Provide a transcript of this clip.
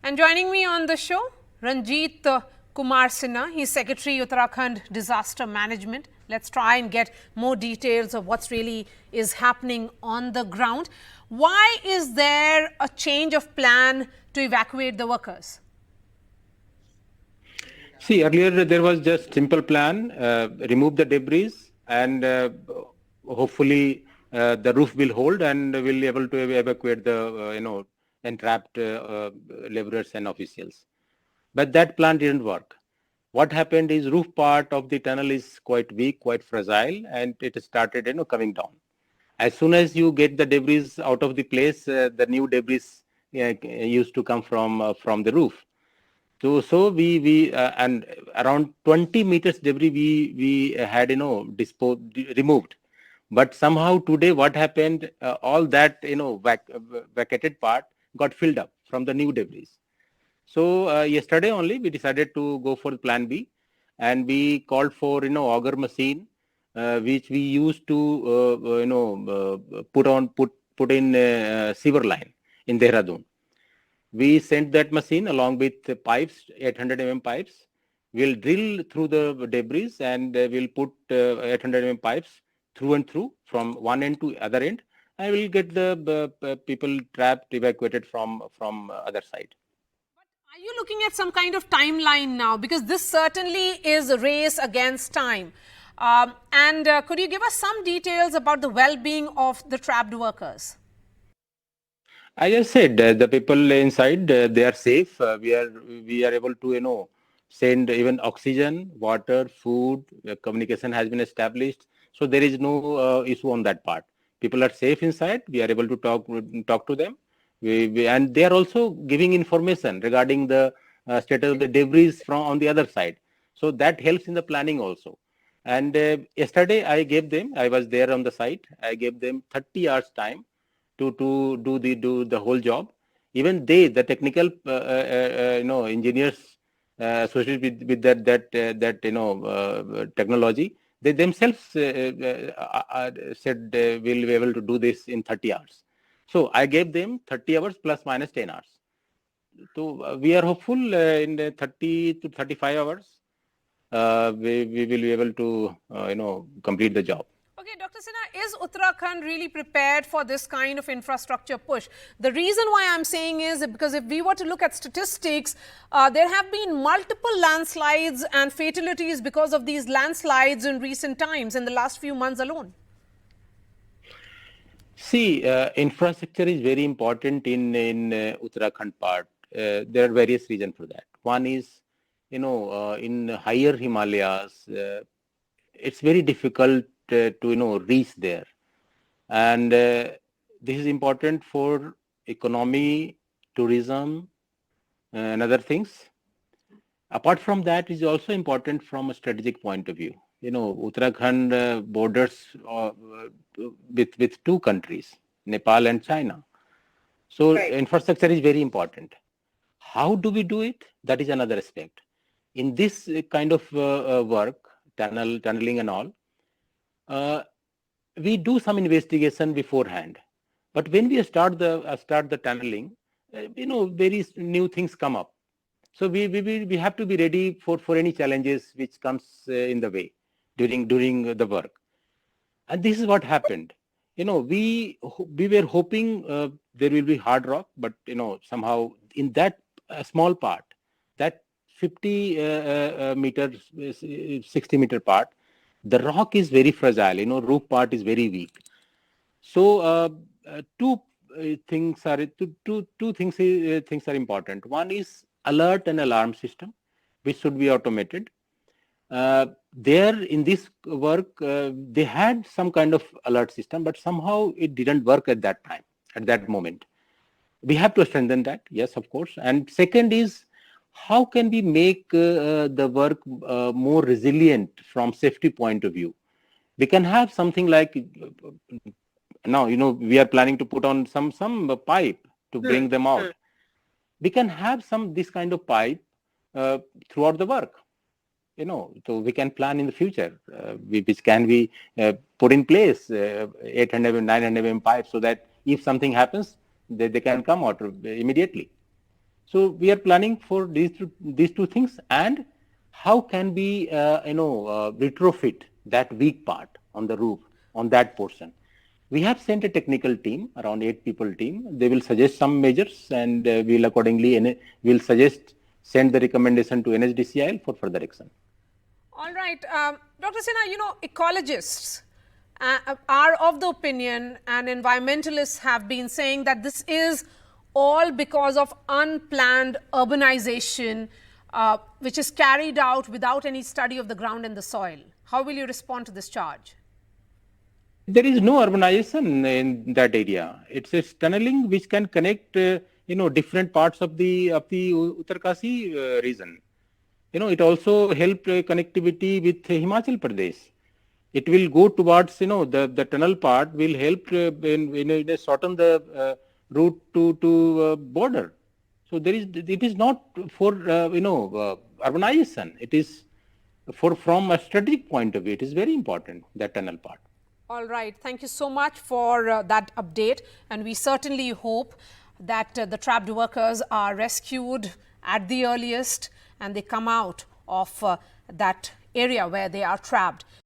And joining me on the show, Ranjeet Kumar Sinha. He's Secretary, Uttarakhand Disaster Management. Let's try and get more details of what's really is happening on the ground. Why is there a change of plan to evacuate the workers? See, earlier there was just simple plan, remove the debris and hopefully the roof will hold and will be able to evacuate the, entrapped laborers and officials. But that plan didn't work. What happened is roof part of the tunnel is quite weak, quite fragile, and it started, coming down. As soon as you get the debris out of the place, the new debris used to come from the roof. So we and around 20 meters debris we had removed, but somehow today what happened? All that vacated part got filled up from the new debris. So yesterday only we decided to go for Plan B, and we called for auger machine, which we used to put in sewer line in Dehradun. We sent that machine along with the pipes, 800 pipes. We'll drill through the debris and we'll put 800 pipes through and through from one end to other end, and we'll get the people trapped, evacuated from other side. Are you looking at some kind of timeline now? Because this certainly is a race against time. And could you give us some details about the well-being of the trapped workers? I just said the people inside they are safe. We are able to send even oxygen, water, food. Communication has been established, so there is no issue on that part. People are safe inside. We are able to talk to them. And they are also giving information regarding the status of the debris from on the other side. So that helps in the planning also. And yesterday I was there on the site. I gave them 30 hours time to do the whole job. Even the technical engineers associated with that technology, they themselves said they will be able to do this in 30 hours. So I gave them 30 hours plus minus 10 hours. So we are hopeful in 30 to 35 hours we will be able to complete the job. Okay, Dr. Sinha, is Uttarakhand really prepared for this kind of infrastructure push? The reason why I'm saying is because if we were to look at statistics, there have been multiple landslides and fatalities because of these landslides in recent times, in the last few months alone. See, infrastructure is very important in Uttarakhand part. There are various reasons for that. One is, in higher Himalayas, it's very difficult to reach there, and this is important for economy, tourism, and other things. Apart from that, it is also important from a strategic point of view. Uttarakhand borders with two countries, Nepal and China. So right. Infrastructure is very important. How do we do it? That is another aspect. In this kind of work, tunneling and all, we do some investigation beforehand. But when we start the tunneling, various new things come up. So we have to be ready for any challenges which comes in the way during the work. And this is what happened. We were hoping there will be hard rock, but somehow in that small part, that 50 meters, 60 meter part, the rock is very fragile. Roof part is very weak. So two things are important. One is alert and alarm system, which should be automated. There in this work, they had some kind of alert system, but somehow it didn't work at that time, at that moment. We have to strengthen that, yes, of course. And second is, how can we make the work more resilient from safety point of view? We can have something like, now, we are planning to put on some pipe to bring them out. We can have this kind of pipe throughout the work. So we can plan in the future, which can be put in place, 800 900 pipes, so that if something happens, they can come out immediately. So we are planning for these two things, and how can we retrofit that weak part on the roof on that portion. We have sent a technical team, around 8 people team. They will suggest some measures, and we'll accordingly send the recommendation to NHDCIL for further action. All right, Dr. Sinha, ecologists are of the opinion, and environmentalists have been saying that this is all because of unplanned urbanization, which is carried out without any study of the ground and the soil. How will you respond to this charge? There is no urbanization in that area. It's a tunneling which can connect, different parts of the Uttarkasi region. It also helped connectivity with Himachal Pradesh. It will go towards, the tunnel part will help in shorten the route to border. So it is not for, urbanization. It is from a strategic point of view, it is very important, that tunnel part. All right. Thank you so much for that update. And we certainly hope that the trapped workers are rescued at the earliest and they come out of that area where they are trapped.